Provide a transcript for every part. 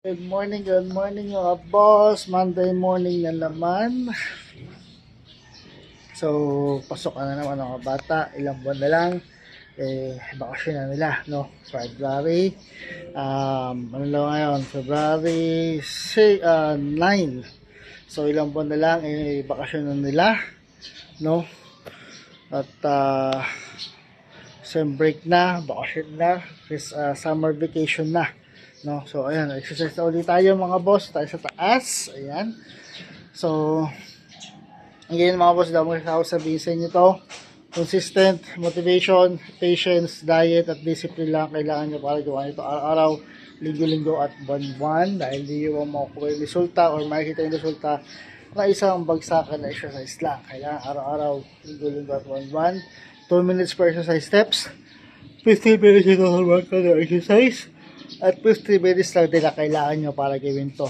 Good morning mga boss. Monday morning na naman. So, pasok na naman ang mga bata. Ilang buwan na lang. Bakasyon na nila, no? February. Ano lang ngayon? February 9. So, ilang buwan na lang, bakasyon na nila, no? At, sem break na, bakasyon na, summer vacation na. No? So, ayan, exercise na ulit tayo mga boss. Tayo sa taas. Ayan. So, ngayon mga boss, dami ko sabihin sa inyo to. Consistent, motivation, patience, diet, at discipline lang kailangan nyo para gawa nito araw-araw, linggo-linggo at buwan-buwan. Dahil di nyo makukuha yung resulta or makikita yung resulta na isang bagsakan na exercise lang. Kailangan araw-araw, linggo-linggo at buwan-buwan. 2 minutes per exercise steps. 15 minutes ito workout na exercise. At 50 minutes lang din na kailangan nyo para gawin to.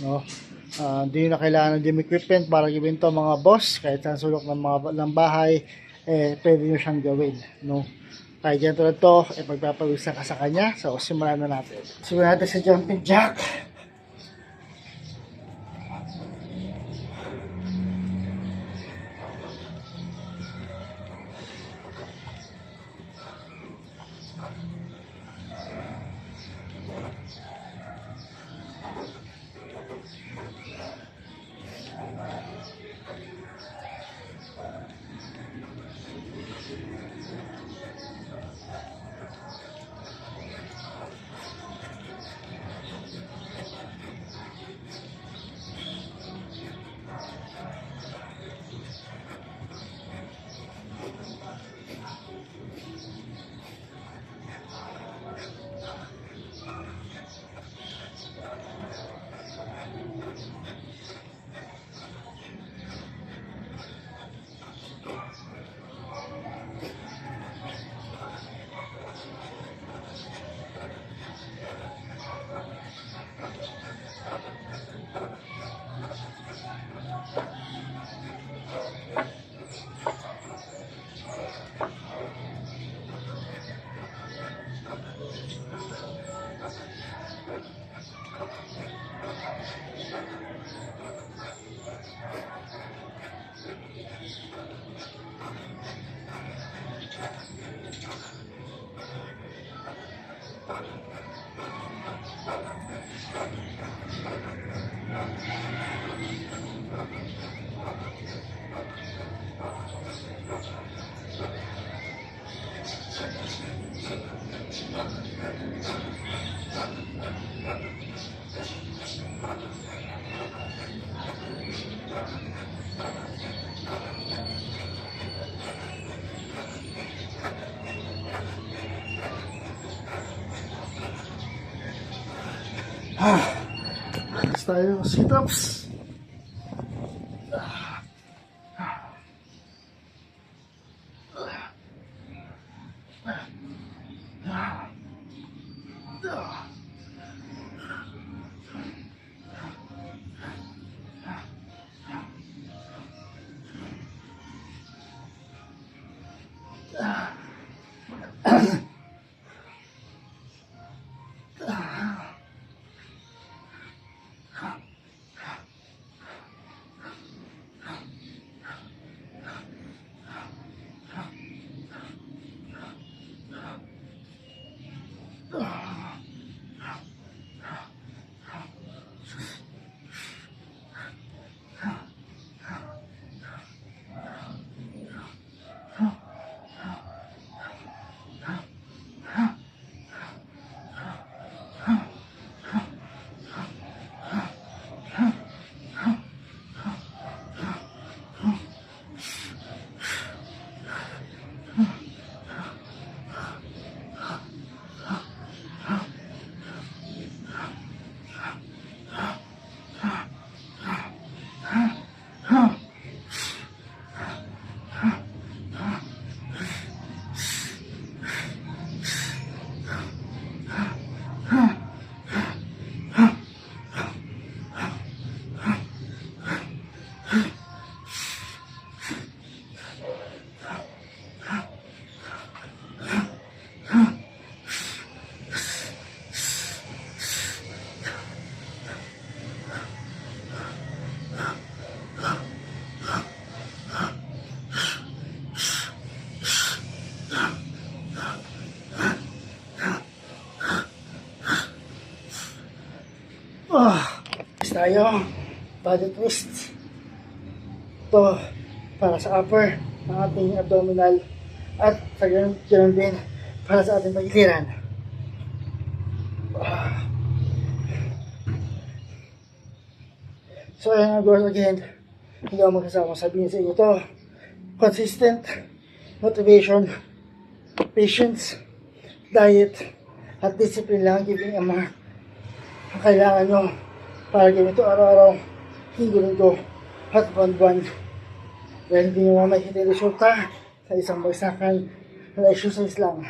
No? Hindi nyo na kailangan ng gym equipment para gawin to mga boss. Kahit sa sulok ng bahay, pwede nyo siyang gawin. No? Kahit ganito na to, magpapawisan ka sa kanya. So, simulan na natin. Simulan natin sa jumping jack. Tapos tayo sit-ups. Next tayo, body twist. Ito, para sa upper ng ating abdominal at sa ganun din para sa ating pagkiliran. So ayan, of course, again, hindi ako magkasama sabihin sa inyo ito. Consistent motivation, patience, diet, at discipline lang giving ang mga kailangan nyo para gawin ito araw-araw, linggo-linggo, at buwan-buwan. Dahil hindi nyo makikita yung resulta sa isang bagsakan na exercise lang.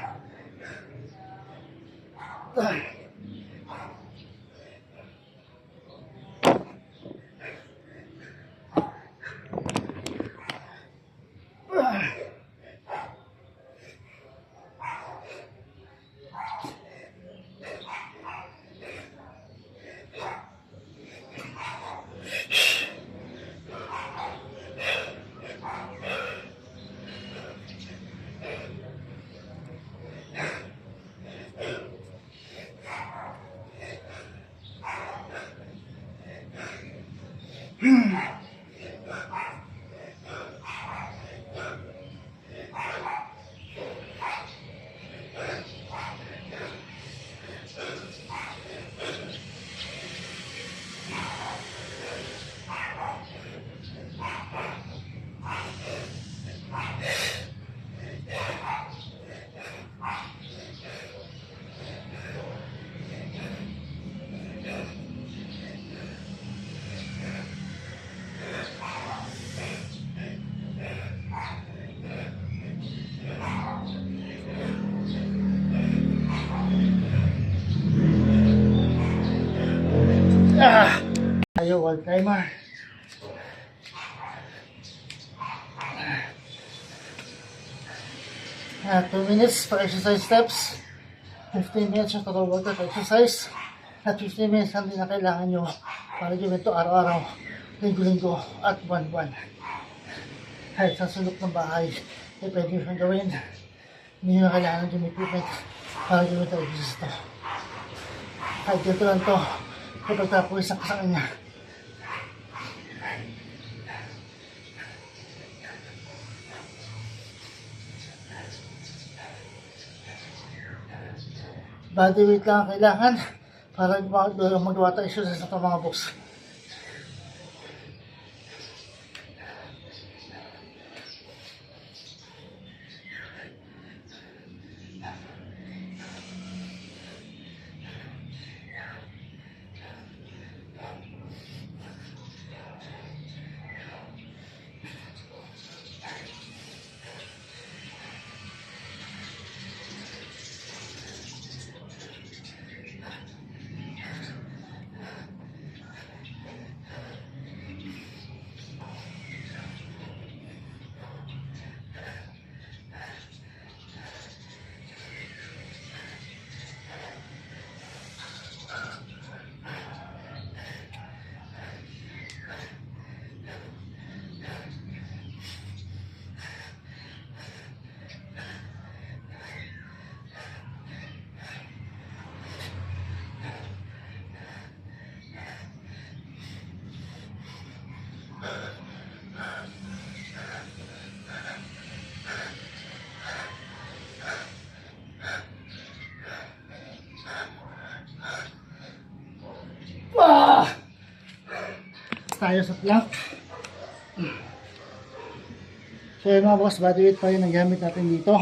Tayo, wall climber. 2 minutes for exercise steps, 15 minutes yung total workout exercise, at 15 minutes lang din na kailangan nyo para gawin ito araw-araw, linggo-linggo, at buwan-buwan. Kahit sa sulok ng bahay, pwede nyo siyang gawin. Hindi nyo kailangan ng equipment para gawin ito exercise ito. Kahit dito lang ito, kapag tapos isang sa kanya. Body weight lang ang kailangan para magawa tayo exercise sa mga boss. Tayo sa plank. So yun mga boss, body weight pa rin ang gamit natin dito.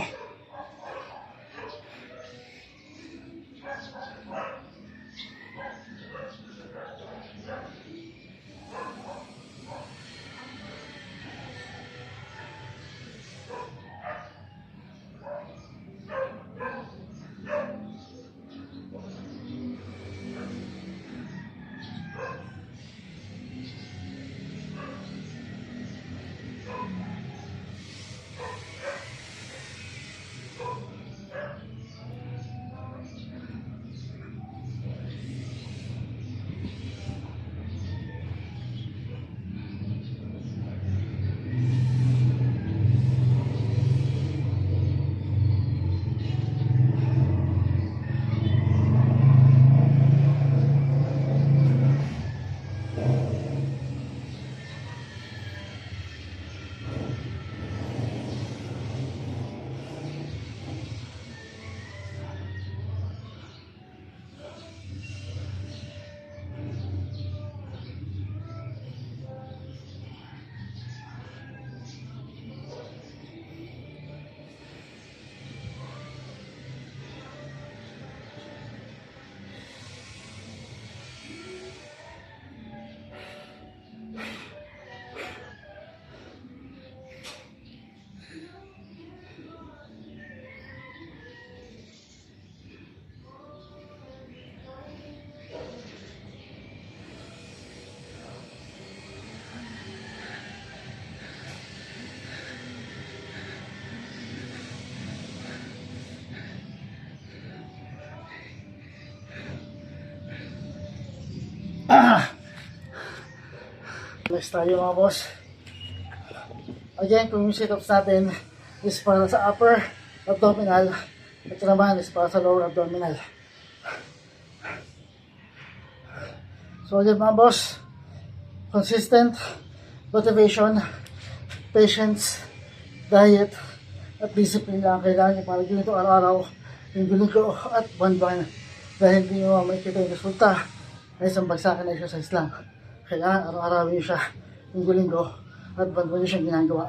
Next tayo mga boss. Again, kung yung sit-ups natin is para sa upper abdominal, ito naman is para sa lower abdominal. So again mga boss, consistent motivation, patience, diet, at discipline lang kailangan nyo para ganito araw-araw, linggo-linggo at buwan-buwan. Dahil hindi nyo makikita yung resulta ay isang bagsakan na exercise lang. Kailangan araw-araw nyo siya, linggo-linggo at buwan-buwan nyo siyang ginagawa.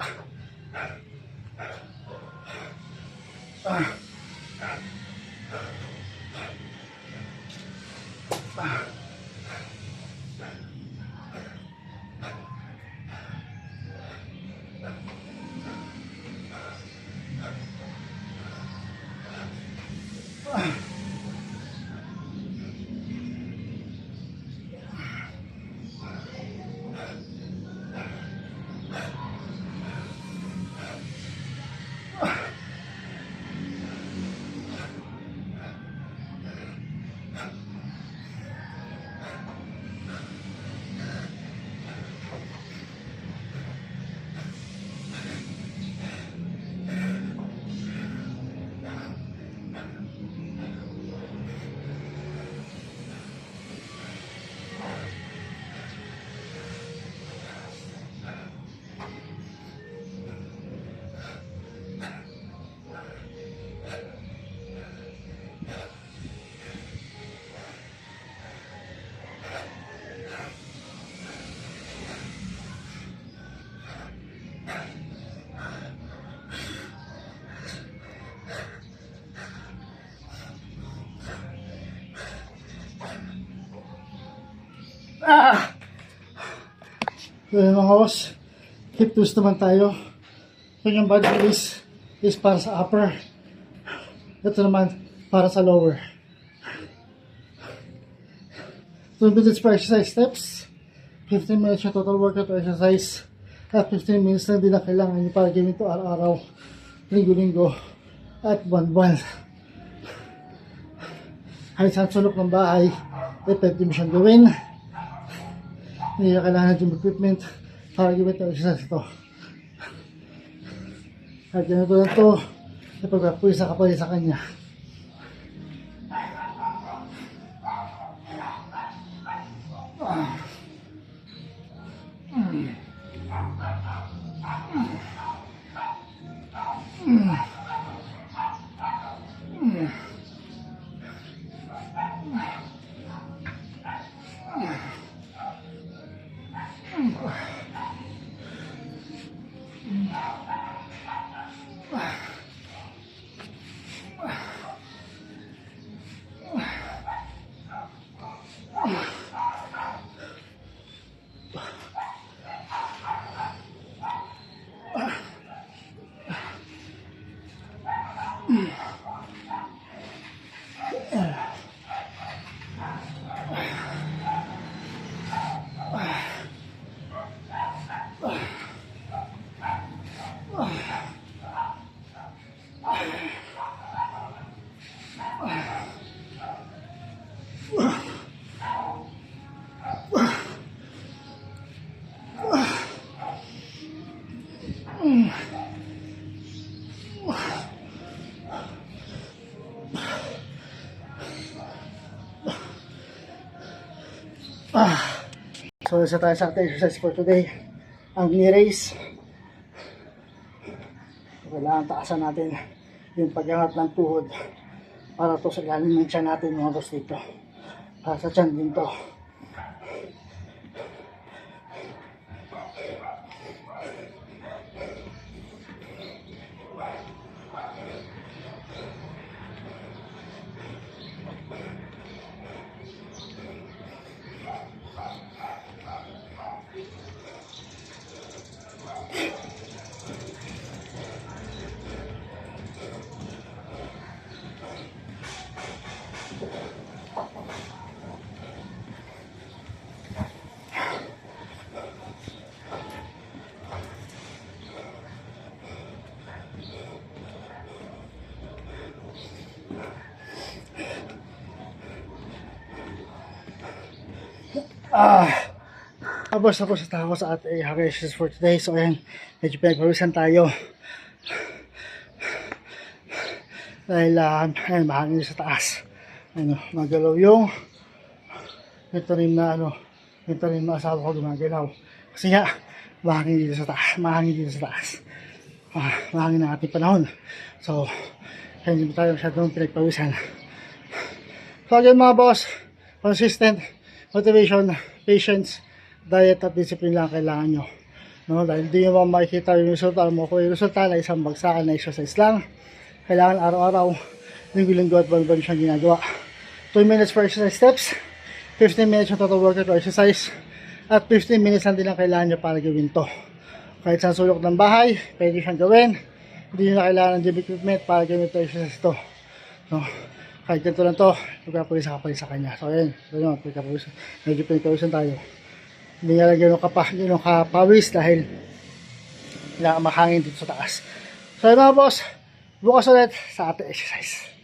So yun mga boss, hip twist naman tayo. Yung body release is para sa upper, ito naman para sa lower. 2 minutes per exercise steps, 15 minutes yung total workout or exercise, at 15 minutes na din na kailangan nyo para gawin ito araw-araw, linggo-linggo at buwan-buwan. Kahit saan sulok ng bahay, pwede mo siyang gawin. Hindi na kailangan ng equipment para gawin ito exercise ito. At ganito lang ito, ipagpapuwisa ka pa rin sa kanya. So isa tayo sa ating exercise for today, ang knee raise. Kailangan taasan natin yung pag-angat ng tuhod para to sa ilalim ng tiyan natin mga boss dito. Para sa tiyan din to. Tapos na tayo sa ating exercise for today. So ayan, medyo pinagpawisan tayo. Dahil ayun, mahangin sa taas. Ano, magalaw yung rin na asawa ko gumagalaw. Kasi nga, mahangin dito sa taas. Mahangin ang ating panahon. So, hindi tayo masyadong pinagpawisan. So again mga boss, consistent, motivation, patience, diet at discipline lang kailangan nyo. No? Dahil hindi nyo makikita yung resulta mo. Kung yung resulta na isang bagsakan na exercise lang, kailangan araw-araw, linggo-linggo at buwan-buwan siyang ginagawa. 2 minutes for exercise steps, 15 minutes yung total workout or exercise, at 15 minutes lang din ang kailangan nyo para gawin to. Kahit sa sulok ng bahay, pwede siyang gawin. Hindi nyo na kailangan ng gym equipment para gawin ito exercise to. No? Kahit ganito lang to, magpapawisan ka pa rin sa kanya. So ayun, medyo pinagpawisan tayo. Hindi nga lang gano'ng kapawis dahil kailangan makahangin dito sa taas. So ayun mga boss, bukas ulit sa ating exercise.